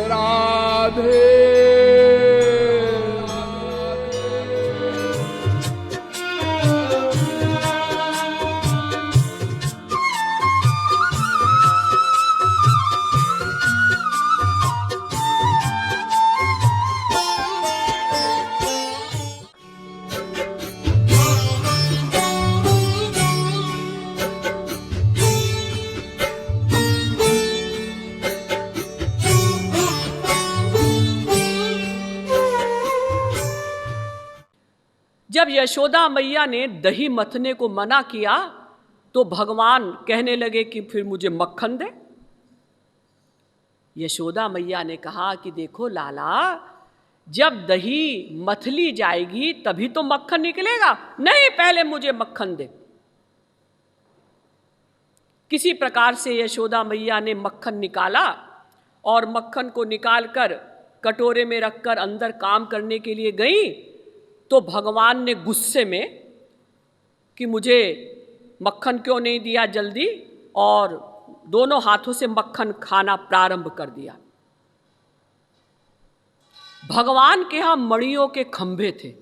राधे। जब यशोदा मैया ने दही मथने को मना किया तो भगवान कहने लगे कि फिर मुझे मक्खन दे। यशोदा मैया ने कहा कि देखो लाला, जब दही मथली जाएगी तभी तो मक्खन निकलेगा, नहीं पहले मुझे मक्खन दे। किसी प्रकार से यशोदा मैया ने मक्खन निकाला और मक्खन को निकालकर कटोरे में रखकर अंदर काम करने के लिए गई तो भगवान ने गुस्से में कि मुझे मक्खन क्यों नहीं दिया जल्दी, और दोनों हाथों से मक्खन खाना प्रारंभ कर दिया। भगवान के यहाँ मणियों के खंभे थे,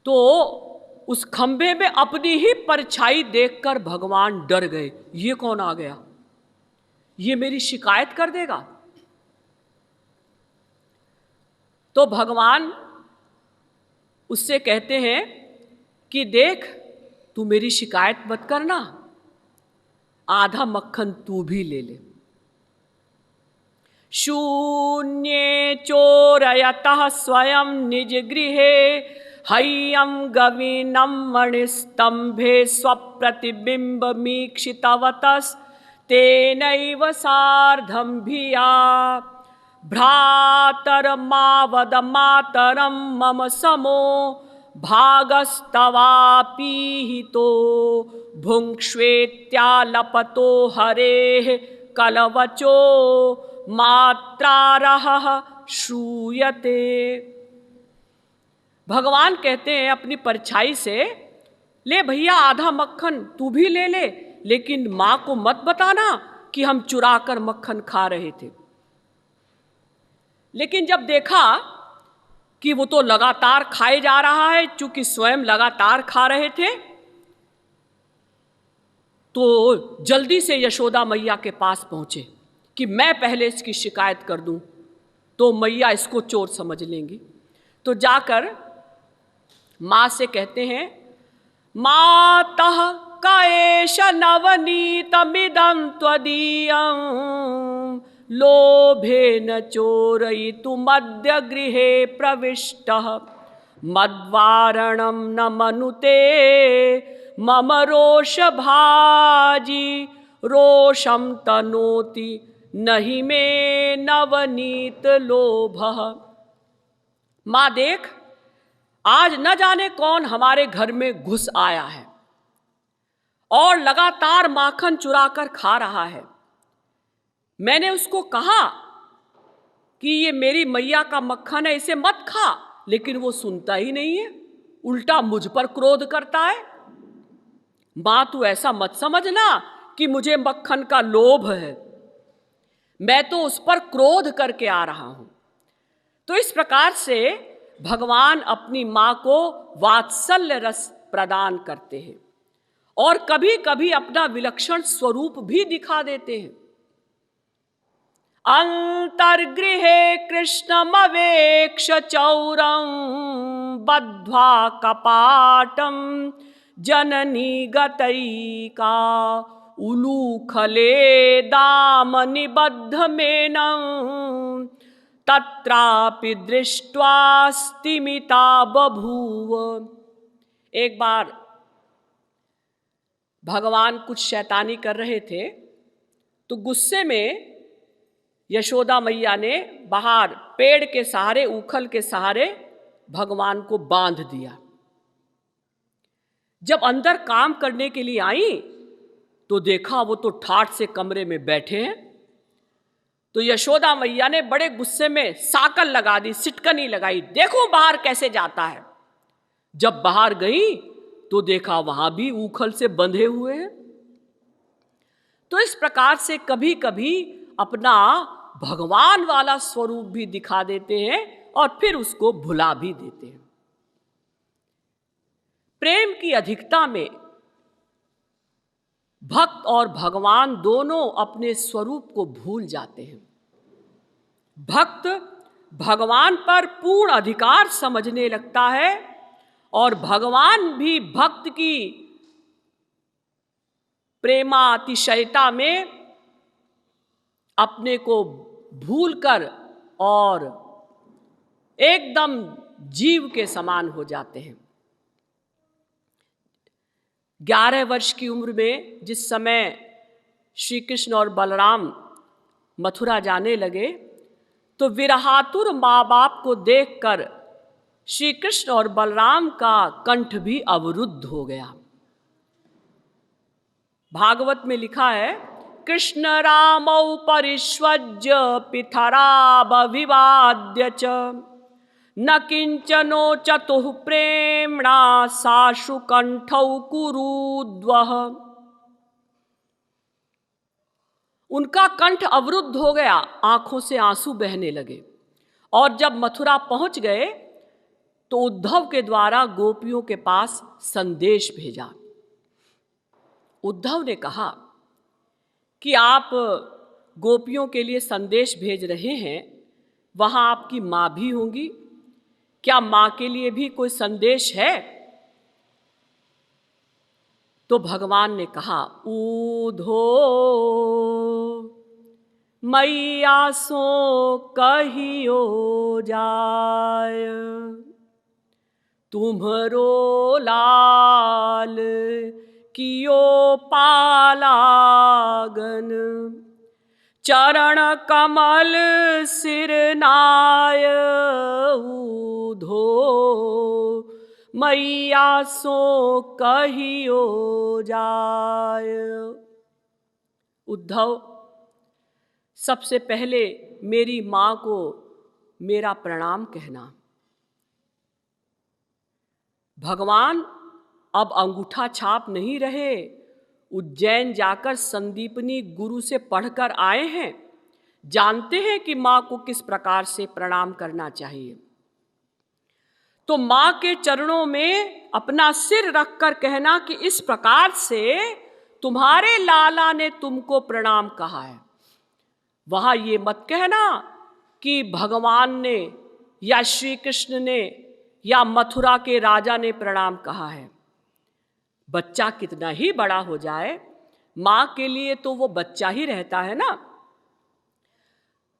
तो उस खंभे में अपनी ही परछाई देखकर भगवान डर गए। ये कौन आ गया, ये मेरी शिकायत कर देगा। तो भगवान उससे कहते हैं कि देख, तू मेरी शिकायत मत करना, आधा मक्खन तू भी ले ले। शून्ये चोरयतः स्वयं निज गृहे हय्यं गवीनं मणिस्तंभे स्वप्रतिबिम्बमीक्षितवतस्तेनैव सार्धं भिया भ्रातरमावद मातरं मम समो भागस्तवापीहितो भुङ्क्ष्वेत्यालपतो हरेः कलवचो मात्रारहः श्रूयते। भगवान कहते हैं अपनी परछाई से, ले भैया आधा मक्खन तू भी ले ले, लेकिन माँ को मत बताना कि हम चुरा कर मक्खन खा रहे थे। लेकिन जब देखा कि वो तो लगातार खाए जा रहा है, चूंकि स्वयं लगातार खा रहे थे, तो जल्दी से यशोदा मैया के पास पहुंचे कि मैं पहले इसकी शिकायत कर दूं तो मैया इसको चोर समझ लेंगी। तो जाकर माँ से कहते हैं, मातः काएश नवनीतमिदं त्वदीयं लोभेन चोरयितुमद्य गृहे प्रविष्टः मद्वारणं न मनुते मम रोषभाजी रोषं तनोति नहि मे नवनीत लोभः। माँ देख, आज न जाने कौन हमारे घर में घुस आया है और लगातार माखन चुराकर खा रहा है। मैंने उसको कहा कि ये मेरी मैया का मक्खन है, इसे मत खा, लेकिन वो सुनता ही नहीं है, उल्टा मुझ पर क्रोध करता है। माँ तू ऐसा मत समझना कि मुझे मक्खन का लोभ है, मैं तो उस पर क्रोध करके आ रहा हूं। तो इस प्रकार से भगवान अपनी माँ को वात्सल्य रस प्रदान करते हैं और कभी कभी अपना विलक्षण स्वरूप भी दिखा देते हैं। अंतर्गृहे कृष्णमवेक्ष चौरं बद्ध्वा कपाटं जननी गतैका उलूखले दामनिबद्धमेनं तत्रापि दृष्ट्वा स्तिमिता बभूव। एक बार भगवान कुछ शैतानी कर रहे थे तो गुस्से में यशोदा मैया ने बाहर पेड़ के सहारे, उखल के सहारे भगवान को बांध दिया। जब अंदर काम करने के लिए आई तो देखा वो तो ठाठ से कमरे में बैठे हैं। तो यशोदा मैया ने बड़े गुस्से में साकल लगा दी, सिटकनी लगाई, देखो बाहर कैसे जाता है। जब बाहर गई तो देखा वहां भी उखल से बंधे हुए हैं। तो इस प्रकार से कभी कभी अपना भगवान वाला स्वरूप भी दिखा देते हैं और फिर उसको भुला भी देते हैं। प्रेम की अधिकता में भक्त और भगवान दोनों अपने स्वरूप को भूल जाते हैं। भक्त भगवान पर पूर्ण अधिकार समझने लगता है और भगवान भी भक्त की प्रेमातिशयता में अपने को भूलकर और एकदम जीव के समान हो जाते हैं। 11 वर्ष की उम्र में जिस समय श्री कृष्ण और बलराम मथुरा जाने लगे तो विरहातुर माँ बाप को देखकर श्री कृष्ण और बलराम का कंठ भी अवरुद्ध हो गया। भागवत में लिखा है, कृष्ण रामौ परिष्वज्य पितराबविवाद्य च न किंचनो चतुः प्रेम्णा साशु कंठौ कुरुद्वः। उनका कंठ अवरुद्ध हो गया, आंखों से आंसू बहने लगे और जब मथुरा पहुंच गए तो उद्धव के द्वारा गोपियों के पास संदेश भेजा। उद्धव ने कहा कि आप गोपियों के लिए संदेश भेज रहे हैं, वहां आपकी माँ भी होंगी, क्या माँ के लिए भी कोई संदेश है? तो भगवान ने कहा, ऊधो मैया सो कहियो जाय, तुम्हरो लाल कियो पालागन, चरण कमल सिर नाय, ऊधो मैया सो कहियो जाय। उद्धव, सबसे पहले मेरी माँ को मेरा प्रणाम कहना। भगवान अब अंगूठा छाप नहीं रहे, उज्जैन जाकर संदीपनी गुरु से पढ़कर आए हैं, जानते हैं कि माँ को किस प्रकार से प्रणाम करना चाहिए। तो माँ के चरणों में अपना सिर रखकर कहना कि इस प्रकार से तुम्हारे लाला ने तुमको प्रणाम कहा है। वहां ये मत कहना कि भगवान ने या श्री कृष्ण ने या मथुरा के राजा ने प्रणाम कहा है। बच्चा कितना ही बड़ा हो जाए, माँ के लिए तो वो बच्चा ही रहता है ना।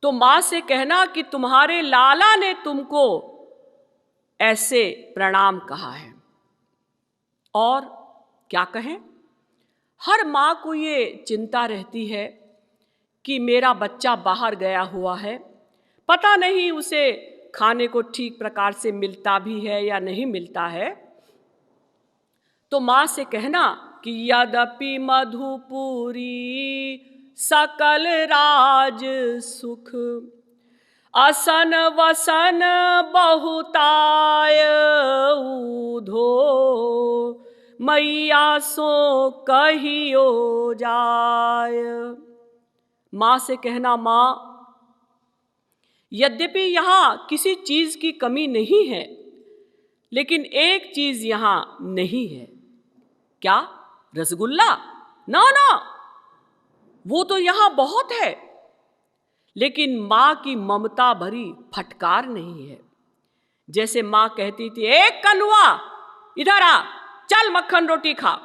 तो माँ से कहना कि तुम्हारे लाला ने तुमको ऐसे प्रणाम कहा है। और क्या कहें, हर माँ को ये चिंता रहती है कि मेरा बच्चा बाहर गया हुआ है, पता नहीं उसे खाने को ठीक प्रकार से मिलता भी है या नहीं मिलता है। तो माँ से कहना कि यद्यपि मधुपुरी सकल राज सुख, असन वसन बहुताय, ऊधो मैया सो कहियो जाय। माँ से कहना, माँ यद्यपि यहाँ किसी चीज की कमी नहीं है, लेकिन एक चीज यहाँ नहीं है। क्या? रसगुल्ला? ना ना, वो तो यहाँ बहुत है, लेकिन माँ की ममता भरी फटकार नहीं है। जैसे माँ कहती थी, एक कनुआ इधर आ, चल मक्खन रोटी खा।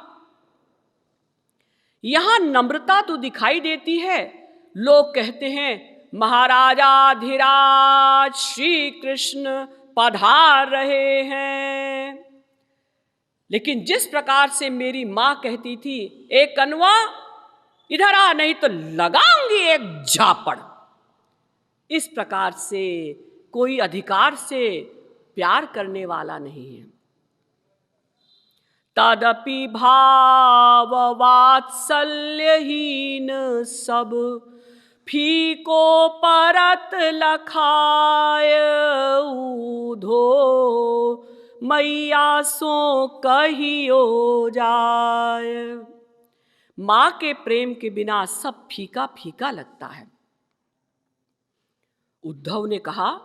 यहां नम्रता तो दिखाई देती है। लोग कहते हैं महाराजाधिराज श्री कृष्ण पधार रहे हैं, लेकिन जिस प्रकार से मेरी माँ कहती थी, एक कनुआ इधर आ नहीं तो लगाऊंगी एक झापड़, इस प्रकार से कोई अधिकार से प्यार करने वाला नहीं है। तदपि भाव वात्सल्यहीन सब, फीको परत लखाय, ऊधो मैया सो कहियो जाय। माँ के प्रेम के बिना सब फीका फीका लगता है। उद्धव ने कहा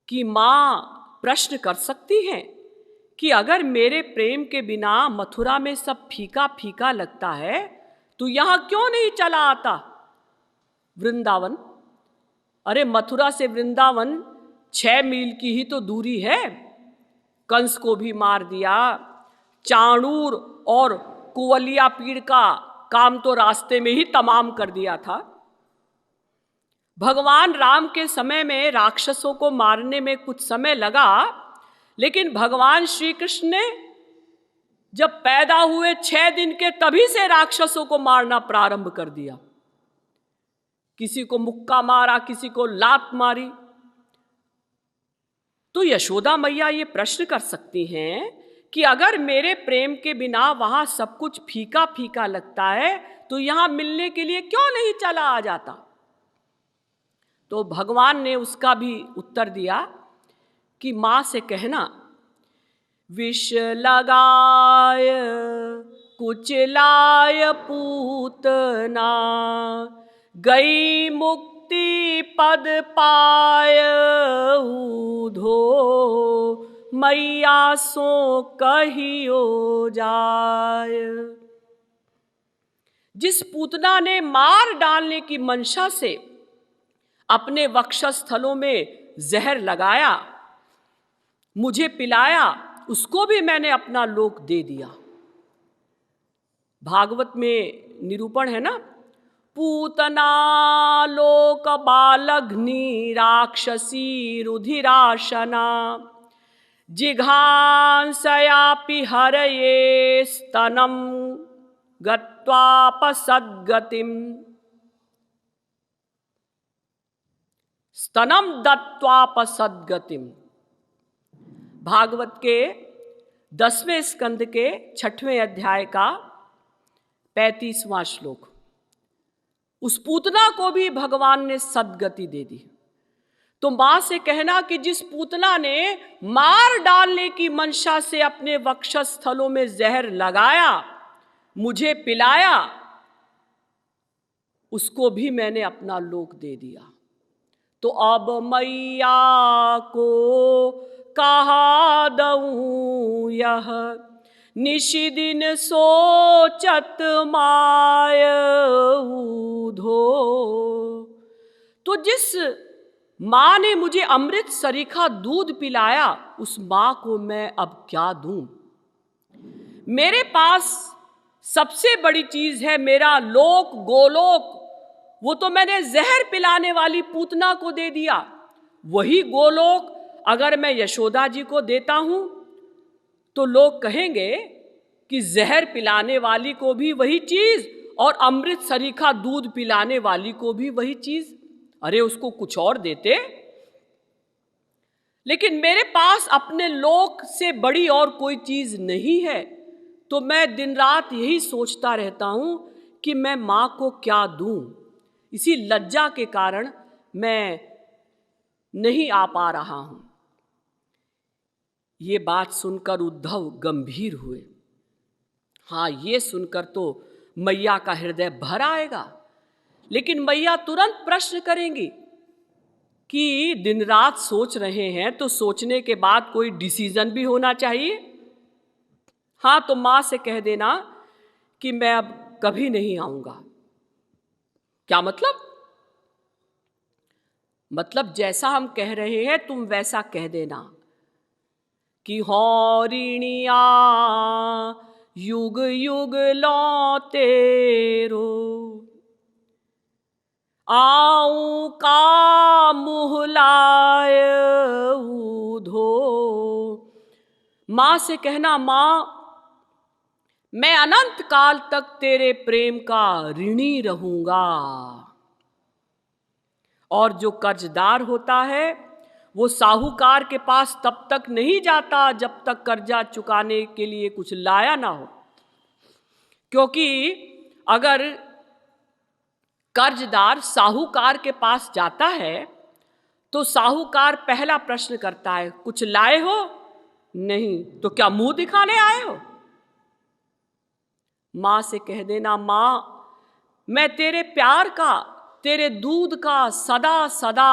कि माँ प्रश्न कर सकती हैं कि अगर मेरे प्रेम के बिना मथुरा में सब फीका फीका लगता है तो यहाँ क्यों नहीं चला आता वृंदावन। अरे मथुरा से वृंदावन 6 मील की ही तो दूरी है। कंस को भी मार दिया, चाणूर और कुवलिया पीड़ का काम तो रास्ते में ही तमाम कर दिया था। भगवान राम के समय में राक्षसों को मारने में कुछ समय लगा, लेकिन भगवान श्री कृष्ण ने जब पैदा हुए 6 दिन के तभी से राक्षसों को मारना प्रारंभ कर दिया। किसी को मुक्का मारा, किसी को लात मारी। तो यशोदा मैया ये प्रश्न कर सकती हैं कि अगर मेरे प्रेम के बिना वहां सब कुछ फीका फीका लगता है तो यहां मिलने के लिए क्यों नहीं चला आ जाता। तो भगवान ने उसका भी उत्तर दिया कि मां से कहना, विष लगाय कुचलाय पूतना, गई मुक्ति पद पाय ऊधो, मैया सो कहियो जाय। जिस पूतना ने मार डालने की मंशा से अपने वक्षस्थलों में जहर लगाया, मुझे पिलाया, उसको भी मैंने अपना लोक दे दिया। भागवत में निरूपण है ना, पूतना लोक बालघ्नि राक्षसी रुधिराशना, जिघांसयापि हरये स्तनम गत्वापसद्गतिम, स्तनम दत्वापसद्गतिम। भागवत के 10वें स्कंद के 6वें अध्याय का 35वां श्लोक। उस पूतना को भी भगवान ने सद्गति दे दी। तो मां से कहना कि जिस पूतना ने मार डालने की मंशा से अपने वक्षस्थलों में जहर लगाया, मुझे पिलाया, उसको भी मैंने अपना लोक दे दिया। तो अब मैया को कहा दऊं यह, निशि दिन सोचत माय ऊधो। तो जिस माँ ने मुझे अमृत सरीखा दूध पिलाया, उस माँ को मैं अब क्या दूं। मेरे पास सबसे बड़ी चीज है मेरा लोक गोलोक, वो तो मैंने जहर पिलाने वाली पूतना को दे दिया। वही गोलोक अगर मैं यशोदा जी को देता हूं तो लोग कहेंगे कि जहर पिलाने वाली को भी वही चीज और अमृत सरीखा दूध पिलाने वाली को भी वही चीज। अरे उसको कुछ और देते। लेकिन मेरे पास अपने लोक से बड़ी और कोई चीज नहीं है, तो मैं दिन रात यही सोचता रहता हूं कि मैं मां को क्या दूं। इसी लज्जा के कारण मैं नहीं आ पा रहा हूं। ये बात सुनकर उद्धव गंभीर हुए। हाँ, ये सुनकर तो मैया का हृदय भर आएगा, लेकिन मैया तुरंत प्रश्न करेंगी कि दिन रात सोच रहे हैं तो सोचने के बाद कोई डिसीजन भी होना चाहिए। हाँ, तो मां से कह देना कि मैं अब कभी नहीं आऊंगा। क्या मतलब? मतलब जैसा हम कह रहे हैं तुम वैसा कह देना कि हौरिणिया युग युग लौ तेरो, आऊं का मुहलाय ऊधो। मां से कहना, मां मैं अनंत काल तक तेरे प्रेम का ऋणी रहूंगा। और जो कर्जदार होता है वो साहूकार के पास तब तक नहीं जाता जब तक कर्जा चुकाने के लिए कुछ लाया ना हो। क्योंकि अगर कर्जदार साहूकार के पास जाता है तो साहूकार पहला प्रश्न करता है, कुछ लाए हो? नहीं। तो क्या मुंह दिखाने आए हो? मां से कह देना, मां मैं तेरे प्यार का, तेरे दूध का सदा सदा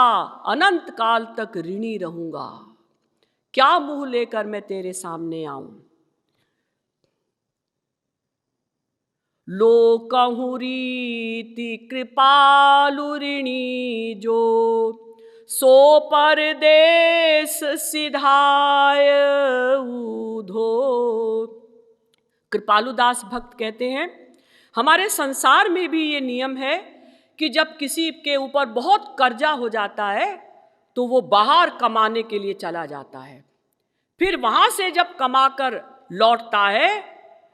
अनंत काल तक ऋणी रहूंगा। क्या मुंह लेकर मैं तेरे सामने आऊं। लोकहु रीति कृपालु ऋणी जो, सो परदेस सिधाय ऊधो। कृपालुदास भक्त कहते हैं, हमारे संसार में भी ये नियम है कि जब किसी के ऊपर बहुत कर्जा हो जाता है तो वो बाहर कमाने के लिए चला जाता है, फिर वहां से जब कमाकर लौटता है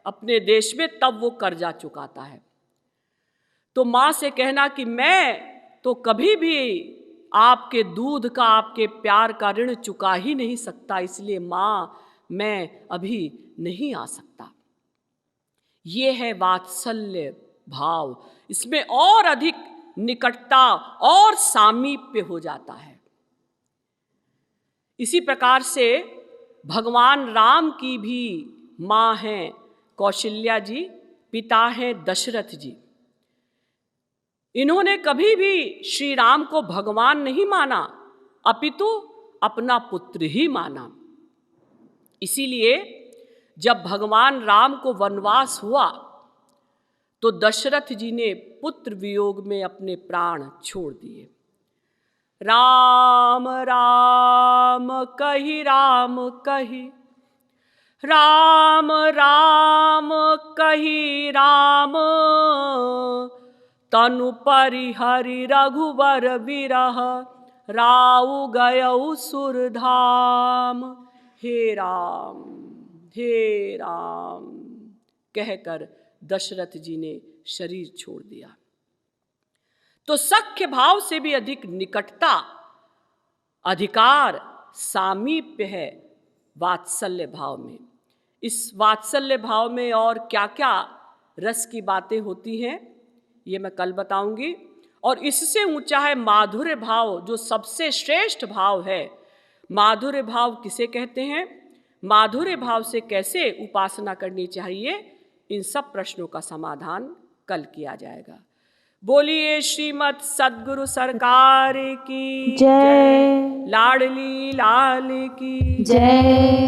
अपने देश में, तब वो कर्जा चुकाता है। तो माँ से कहना कि मैं तो कभी भी आपके दूध का, आपके प्यार का ऋण चुका ही नहीं सकता, इसलिए माँ मैं अभी नहीं आ सकता। ये है वात्सल्य भाव, इसमें और अधिक निकटता और सामीप्य हो जाता है। इसी प्रकार से भगवान राम की भी माँ हैं कौशल्या जी, पिता हैं दशरथ जी। इन्होंने कभी भी श्री राम को भगवान नहीं माना, अपितु अपना पुत्र ही माना। इसीलिए जब भगवान राम को वनवास हुआ तो दशरथ जी ने पुत्र वियोग में अपने प्राण छोड़ दिए। राम राम कहि राम कहि, राम राम कहि राम, तनु परिहरि रघुबर विरह, राउ गयउ सुरधाम। हे राम हे राम कहकर दशरथ जी ने शरीर छोड़ दिया। तो सख्य भाव से भी अधिक निकटता, अधिकार, सामीप्य है वात्सल्य भाव में। इस वात्सल्य भाव में और क्या क्या रस की बातें होती हैं ये मैं कल बताऊंगी। और इससे ऊंचा है माधुर्य भाव, जो सबसे श्रेष्ठ भाव है। माधुर्य भाव किसे कहते हैं, माधुर्य भाव से कैसे उपासना करनी चाहिए, इन सब प्रश्नों का समाधान कल किया जाएगा। बोलिए श्रीमद सद्गुरु सरकार की जय, लाडली लाल की जय।